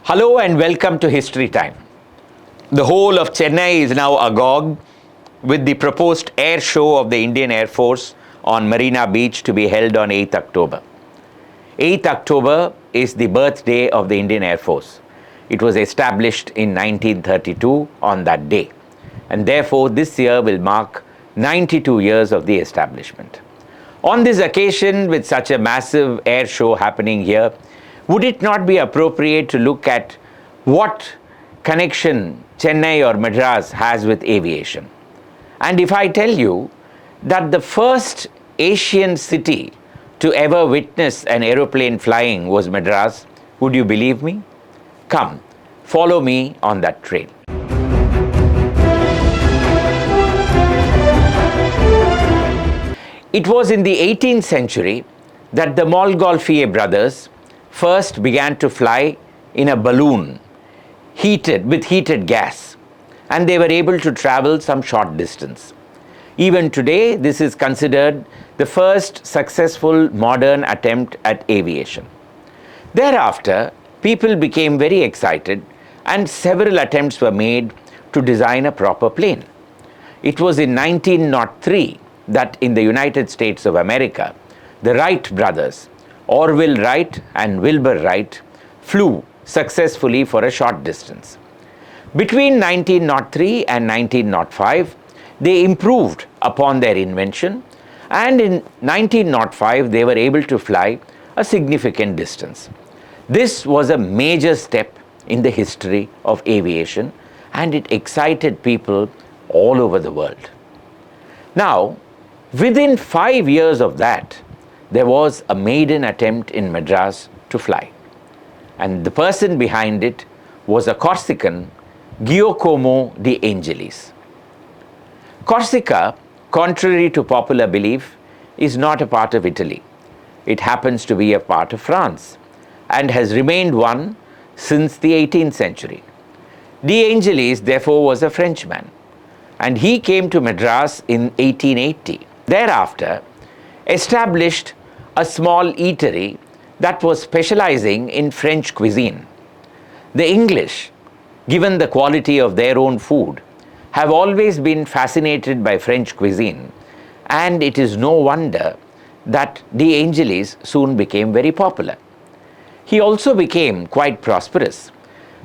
Hello and welcome to History Time. The whole of Chennai is now agog with the proposed air show of the Indian Air Force on Marina Beach to be held on 8th October. 8th October is the birthday of the Indian Air Force. It was established in 1932 on that day, and therefore this year will mark 92 years of the establishment. On this occasion, with such a massive air show happening here, would it not be appropriate to look at what connection Chennai or Madras has with aviation? And if I tell you that the first Asian city to ever witness an aeroplane flying was Madras, would you believe me? Come, follow me on that trail. It was in the 18th century that the Montgolfier brothers first began to fly in a balloon with heated gas, and they were able to travel some short distance. Even today, this is considered the first successful modern attempt at aviation. Thereafter, people became very excited and several attempts were made to design a proper plane. It was in 1903 that in the United States of America, the Wright brothers, Orville Wright and Wilbur Wright, flew successfully for a short distance. Between 1903 and 1905, they improved upon their invention, and in 1905 they were able to fly a significant distance. This was a major step in the history of aviation, and it excited people all over the world. Now, within 5 years of that, there was a maiden attempt in Madras to fly. And the person behind it was a Corsican, Giacomo de Angelis. Corsica, contrary to popular belief, is not a part of Italy. It happens to be a part of France and has remained one since the 18th century. De Angelis, therefore, was a Frenchman, and he came to Madras in 1880. Thereafter, established a small eatery that was specializing in French cuisine. The English, given the quality of their own food, have always been fascinated by French cuisine, and it is no wonder that De Angelis soon became very popular. He also became quite prosperous,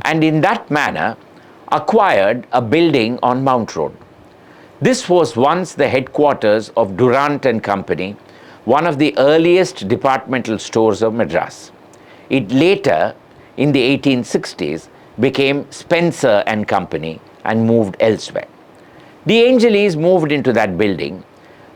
and in that manner acquired a building on Mount Road. This was once the headquarters of Durant and Company, one of the earliest departmental stores of Madras. It later, in the 1860s, became Spencer and Company and moved elsewhere. De Angelis moved into that building,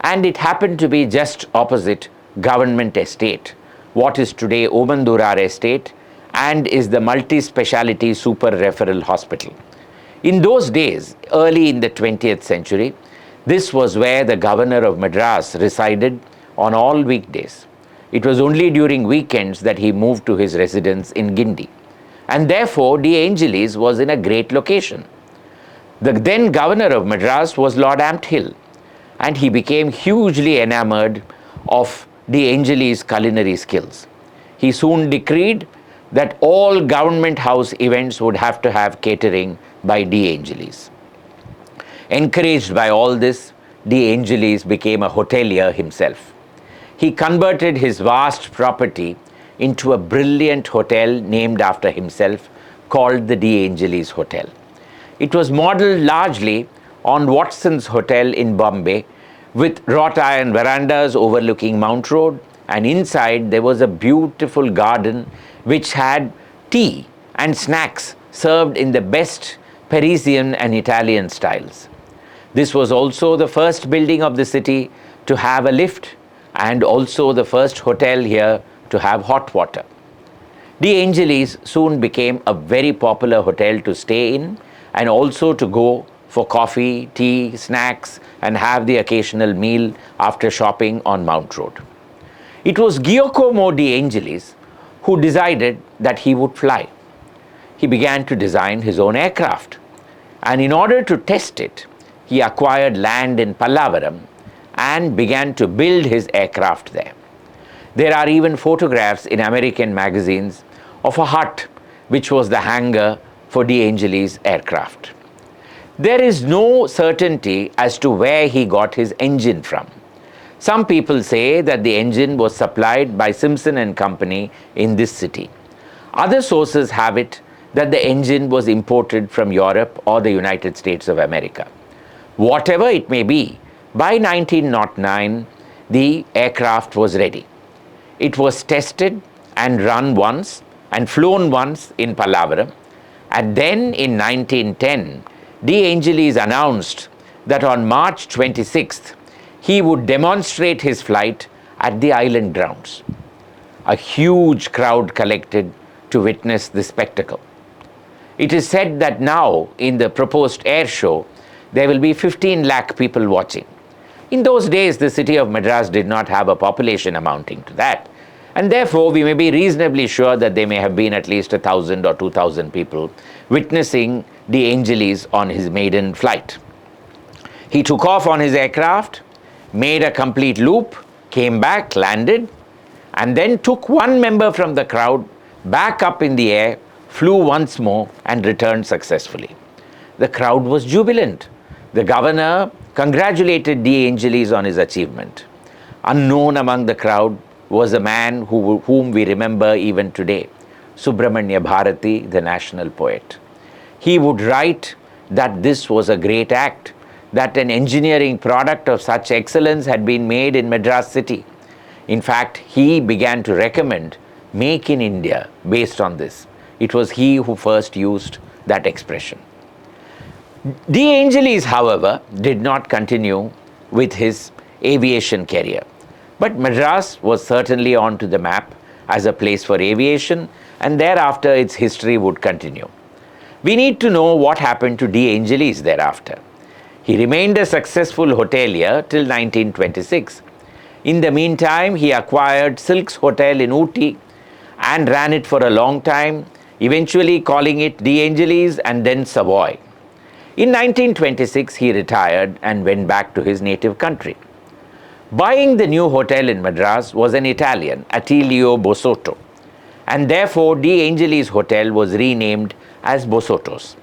and it happened to be just opposite Government Estate, what is today Omandurar Estate, and is the multi-speciality super referral hospital. In those days, early in the 20th century, this was where the governor of Madras resided on all weekdays. It was only during weekends that he moved to his residence in Guindy, and therefore De Angelis was in a great location. The then governor of Madras was Lord Ampthill, and he became hugely enamored of De Angelis' culinary skills. He soon decreed that all government house events would have to have catering by De Angelis. Encouraged by all this, De Angelis became a hotelier himself. He converted his vast property into a brilliant hotel named after himself called the De Angelis Hotel. It was modeled largely on Watson's Hotel in Bombay, with wrought iron verandas overlooking Mount Road, and inside there was a beautiful garden which had tea and snacks served in the best Parisian and Italian styles. This was also the first building of the city to have a lift, and also the first hotel here to have hot water. De Angelis soon became a very popular hotel to stay in, and also to go for coffee, tea, snacks, and have the occasional meal after shopping on Mount Road. It was Giacomo de Angelis who decided that he would fly. He began to design his own aircraft, and in order to test it, he acquired land in Pallavaram and began to build his aircraft there. There are even photographs in American magazines of a hut which was the hangar for Dangels Aircraft. There is no certainty as to where he got his engine from. Some people say that the engine was supplied by Simpson and Company in this city. Other sources have it that the engine was imported from Europe or the United States of America. Whatever it may be, by 1909, the aircraft was ready. It was tested and run once and flown once in Pallavaram, and then in 1910, Dangels announced that on March 26th, he would demonstrate his flight at the island grounds. A huge crowd collected to witness the spectacle. It is said that now, in the proposed air show, there will be 15 lakh people watching. In those days, the city of Madras did not have a population amounting to that, and therefore we may be reasonably sure that there may have been at least 1,000 or 2,000 people witnessing Dangels on his maiden flight. He took off on his aircraft, made a complete loop, came back, landed, and then took one member from the crowd back up in the air, flew once more, and returned successfully. The crowd was jubilant. The governor congratulated Dangels on his achievement. Unknown among the crowd was a man whom we remember even today, Subramania Bharati, the national poet. He would write that this was a great act, that an engineering product of such excellence had been made in Madras city. In fact, he began to recommend Make in India based on this. It was he who first used that expression. Dangels, however, did not continue with his aviation career. But Madras was certainly onto the map as a place for aviation, and thereafter its history would continue. We need to know what happened to Dangels thereafter. He remained a successful hotelier till 1926. In the meantime, he acquired Silk's Hotel in Ooty and ran it for a long time, eventually calling it Dangels and then Savoy. In 1926, he retired and went back to his native country. Buying the new hotel in Madras was an Italian, Attilio Bosotto, and therefore Dangels Hotel was renamed as Bosotto's.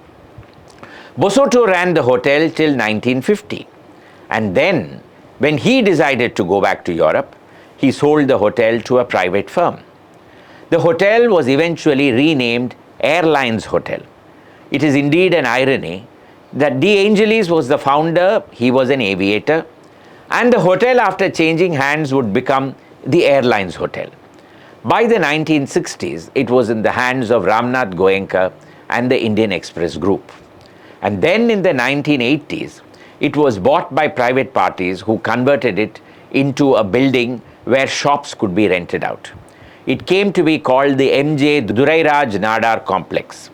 Bosotto ran the hotel till 1950, and then, when he decided to go back to Europe, he sold the hotel to a private firm. The hotel was eventually renamed Airlines Hotel. It is indeed an irony that Dangels was the founder, he was an aviator, and the hotel, after changing hands, would become the Airlines Hotel. By the 1960s, it was in the hands of Ramnath Goenka and the Indian Express Group. And then in the 1980s, it was bought by private parties who converted it into a building where shops could be rented out. It came to be called the M.J. Durairaj Nadar Complex.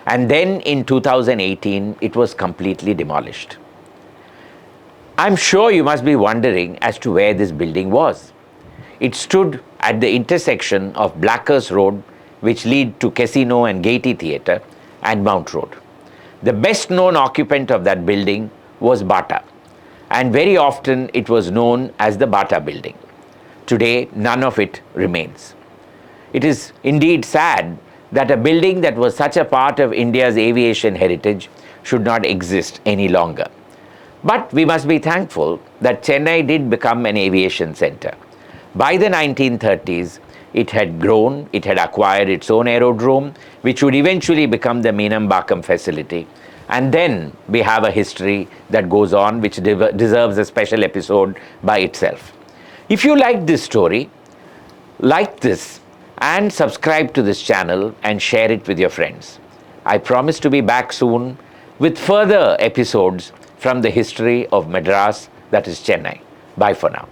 And then in 2018, it was completely demolished. I'm sure you must be wondering as to where this building was. It stood at the intersection of Blackers Road, which lead to Casino and Gaiety Theatre, and Mount Road. The best known occupant of that building was Bata, and very often it was known as the Bata Building. Today, none of it remains. It is indeed sad that a building that was such a part of India's aviation heritage should not exist any longer. But we must be thankful that Chennai did become an aviation center. By the 1930s, it had grown, it had acquired its own aerodrome, which would eventually become the Meenambakam facility. And then we have a history that goes on, which deserves a special episode by itself. If you like this story, like this and subscribe to this channel and share it with your friends. I promise to be back soon with further episodes from the history of Madras, that is Chennai. Bye for now.